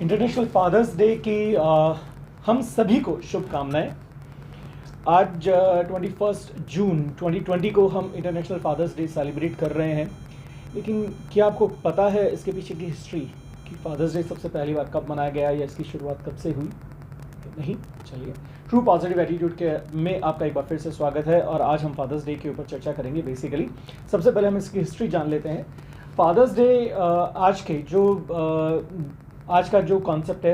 International fathers day की हम सभी को शुभकामनाएं। आज 21 जून 2020 को हम इंटरनेशनल फादर्स डे सेलिब्रेट कर रहे हैं। लेकिन क्या आपको पता है इसके पीछे की हिस्ट्री कि फादर्स डे सबसे पहली बार कब मनाया गया या इसकी शुरुआत कब से हुई? नहीं, चलिए ट्रू पॉजिटिव एटीट्यूड के में आपका एक बार फिर से स्वागत है। और आज हम फादर्स डे के ऊपर चर्चा करेंगे। बेसिकली सबसे पहले हम इसकी हिस्ट्री जान लेते हैं। फादर्स डे आज का जो कॉन्सेप्ट है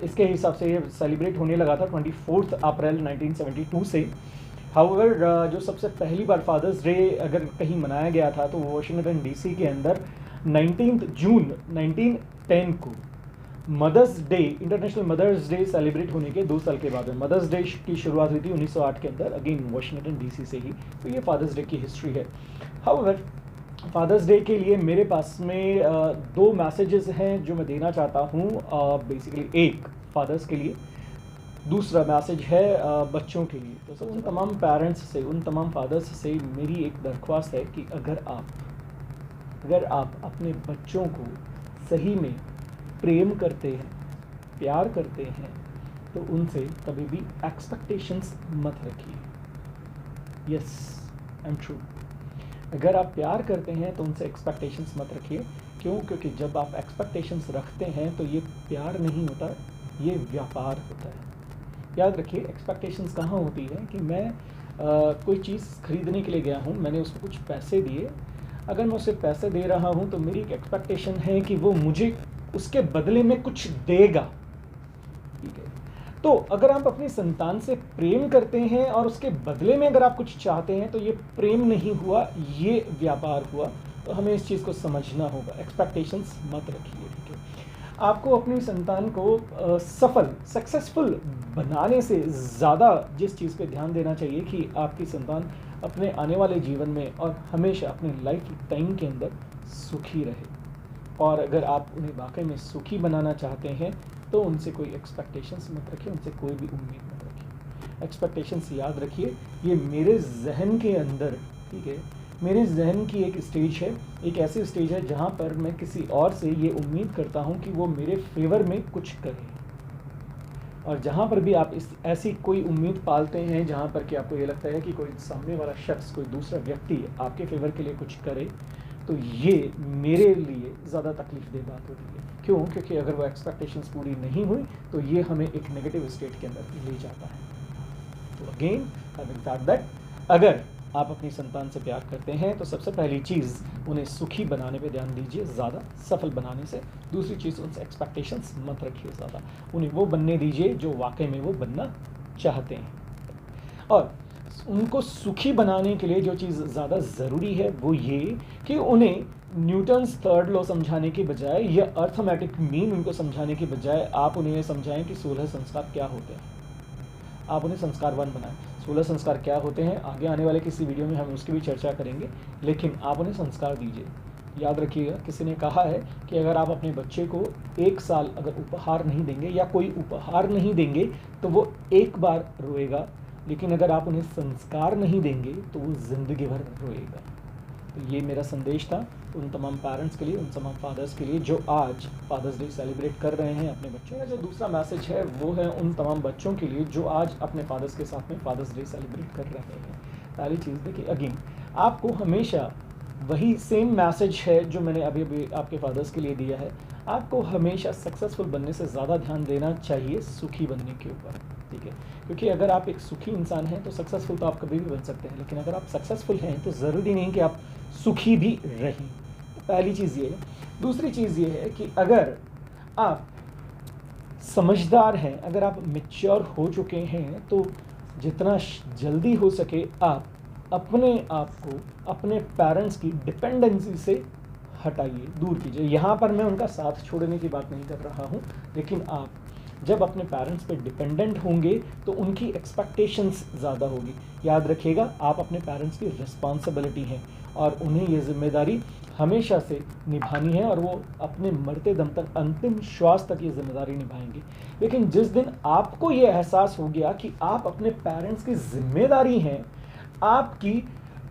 इसके हिसाब से ये सेलिब्रेट होने लगा था 24 अप्रैल 1972 से। हाउएवर जो सबसे पहली बार फादर्स डे अगर कहीं मनाया गया था तो वाशिंगटन डीसी के अंदर 19 जून 1910 को mother's day, international mother's day celebrate होने के 2 साल के बाद में मदर्स डे की शुरुआत हुई थी 1908 के अंदर, अगेन वाशिंगटन डीसी से ही। तो ये फादर्स डे की हिस्ट्री है। हाउएवर फादर्स डे के लिए मेरे पास में 2 मैसेजेस हैं जो मैं देना चाहता हूँ। बेसिकली एक फादर्स के लिए, दूसरा मैसेज है बच्चों के लिए। तो उन तमाम पेरेंट्स से, उन तमाम फादर्स से मेरी एक दरख्वास्त है कि अगर आप अपने बच्चों को सही में प्रेम करते हैं, प्यार करते हैं, तो उनसे कभी भी एक्सपेक्टेशंस मत रखिए। Yes, I am true. अगर आप प्यार करते हैं तो उनसे एक्सपेक्टेशंस मत रखिए। क्यों? क्योंकि जब आप एक्सपेक्टेशंस रखते हैं तो ये प्यार नहीं होता, ये व्यापार होता है। याद रखिए, एक्सपेक्टेशंस कहाँ होती है कि मैं कोई चीज़ खरीदने के लिए गया हूँ, मैंने उसको कुछ पैसे दिए। अगर मैं उसे पैसे दे रहा हूँ तो मेरी एक एक्सपेक्टेशन है कि वो मुझे उसके बदले में कुछ देगा। ठीक है, तो अगर आप अपनी संतान से प्रेम करते हैं और उसके बदले में अगर आप कुछ चाहते हैं तो ये प्रेम नहीं हुआ, ये व्यापार हुआ। तो हमें इस चीज़ को समझना होगा। एक्सपेक्टेशंस मत रखिए। ठीक है, आपको अपनी संतान को सक्सेसफुल बनाने से ज़्यादा जिस चीज़ पे ध्यान देना चाहिए कि आपकी संतान अपने आने वाले जीवन में और हमेशा अपने लाइफ टाइम के अंदर सुखी रहे। और अगर आप उन्हें वाकई में सुखी बनाना चाहते हैं तो उनसे कोई एक्सपेक्टेशंस मत रखिए, उनसे कोई भी उम्मीद मत रखिए। एक्सपेक्टेशंस याद रखिए, ये मेरे जहन के अंदर, ठीक है, मेरे जहन की एक स्टेज है, एक ऐसी स्टेज है जहाँ पर मैं किसी और से ये उम्मीद करता हूँ कि वो मेरे फेवर में कुछ करे। और जहाँ पर भी आप ऐसी कोई उम्मीद पालते हैं जहाँ पर कि आपको ये लगता है कि कोई सामने वाला शख्स, कोई दूसरा व्यक्ति आपके फेवर के लिए कुछ करे, तो ये मेरे लिए ज़्यादा तकलीफदेह बात होती है। क्यों? क्योंकि अगर वो एक्सपेक्टेशंस पूरी नहीं हुई तो ये हमें एक नेगेटिव स्टेट के अंदर ले जाता है। तो अगेन हैविंग सेड दैट, अगर आप अपनी संतान से प्यार करते हैं तो सबसे पहली चीज़ उन्हें सुखी बनाने पे ध्यान दीजिए, ज़्यादा सफल बनाने से। दूसरी चीज़, उनसे एक्सपेक्टेशंस मत रखिए ज़्यादा, उन्हें वो बनने दीजिए जो वाकई में वो बनना चाहते हैं। और उनको सुखी बनाने के लिए जो चीज़ ज़्यादा ज़रूरी है वो ये कि उन्हें न्यूटन्स थर्ड लॉ समझाने के बजाय या अर्थमेटिक मीन उनको समझाने के बजाय आप उन्हें ये समझाएं कि 16 संस्कार क्या होते हैं। आप उन्हें संस्कारवान बनाएं। 16 संस्कार क्या होते हैं, आगे आने वाले किसी वीडियो में हम उसकी भी चर्चा करेंगे, लेकिन आप उन्हें संस्कार दीजिए। याद रखिएगा, किसी ने कहा है कि अगर आप अपने बच्चे को 1 साल अगर उपहार नहीं देंगे या कोई उपहार नहीं देंगे तो वो एक बार रोएगा, लेकिन अगर आप उन्हें संस्कार नहीं देंगे तो वो ज़िंदगी भर रोएगा। तो ये मेरा संदेश था उन तमाम पेरेंट्स के लिए, उन तमाम फादर्स के लिए जो आज फादर्स डे सेलिब्रेट कर रहे हैं अपने बच्चों का। जो दूसरा मैसेज है वो है उन तमाम बच्चों के लिए जो आज अपने फादर्स के साथ में फादर्स डे सेलिब्रेट कर रहे हैं। पहली चीज़ देखिए, अगेन आपको हमेशा वही सेम मैसेज है जो मैंने अभी आपके फादर्स के लिए दिया है। आपको हमेशा सक्सेसफुल बनने से ज़्यादा ध्यान देना चाहिए सुखी बनने के ऊपर। ठीक है, क्योंकि अगर आप एक सुखी इंसान हैं तो सक्सेसफुल तो आप कभी भी बन सकते हैं, लेकिन अगर आप सक्सेसफुल हैं तो ज़रूरी नहीं कि आप सुखी भी रहें। पहली चीज़ ये है। दूसरी चीज़ ये है कि अगर आप समझदार हैं, अगर आप मैच्योर हो चुके हैं तो जितना जल्दी हो सके आप अपने आप को अपने पेरेंट्स की डिपेंडेंसी से हटाइए, दूर कीजिए। यहाँ पर मैं उनका साथ छोड़ने की बात नहीं कर रहा हूँ, लेकिन आप जब अपने पेरेंट्स पे डिपेंडेंट होंगे तो उनकी एक्सपेक्टेशंस ज़्यादा होगी। याद रखिएगा, आप अपने पेरेंट्स की रिस्पॉन्सिबिलिटी हैं और उन्हें ये जिम्मेदारी हमेशा से निभानी है और वो अपने मरते दम तक, अंतिम श्वास तक ये जिम्मेदारी निभाएंगे। लेकिन जिस दिन आपको ये एहसास हो गया कि आप अपने पेरेंट्स की जिम्मेदारी हैं, आपकी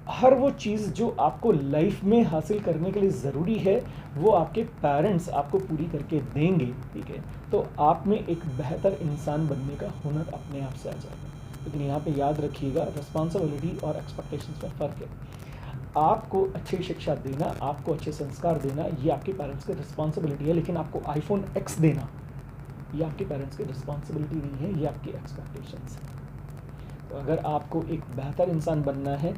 हर वो चीज़ जो आपको लाइफ में हासिल करने के लिए ज़रूरी है, वो आपके पेरेंट्स आपको पूरी करके देंगे, ठीक है? तो आप में एक बेहतर इंसान बनने का हुनर अपने आप से आ जाएगा। लेकिन यहाँ पे याद रखिएगा, रिस्पॉन्सिबिलिटी और एक्सपेक्टेशंस में फ़र्क है। आपको अच्छी शिक्षा देना, आपको अच्छे संस्कार देना, ये आपके पेरेंट्स की रिस्पॉन्सिबिलिटी है, लेकिन आपको आईफ़ोन एक्स देना, ये आपके पेरेंट्स की रिस्पॉन्सिबिलिटी नहीं है, ये आपकी एक्सपेक्टेशंस है। तो अगर आपको एक बेहतर इंसान बनना है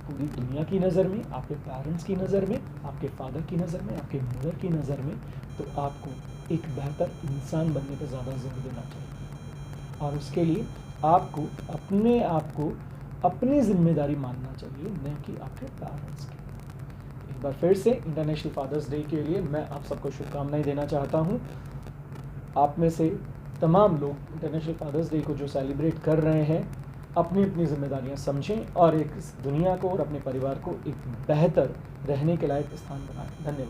पूरी दुनिया की नज़र में, आपके पेरेंट्स की नज़र में, आपके फादर की नज़र में, आपके मदर की नज़र में, तो आपको एक बेहतर इंसान बनने पर ज़्यादा जोर देना चाहिए। और उसके लिए आपको अपने आप को अपनी ज़िम्मेदारी मानना चाहिए, न कि आपके पेरेंट्स की। एक बार फिर से इंटरनेशनल फादर्स डे के लिए मैं आप सबको शुभकामनाएं देना चाहता हूँ। आप में से तमाम लोग इंटरनेशनल फादर्स डे को जो सेलिब्रेट कर रहे हैं, अपनी अपनी जिम्मेदारियां समझें और एक इस दुनिया को और अपने परिवार को एक बेहतर रहने के लायक स्थान बनाएं। धन्यवाद।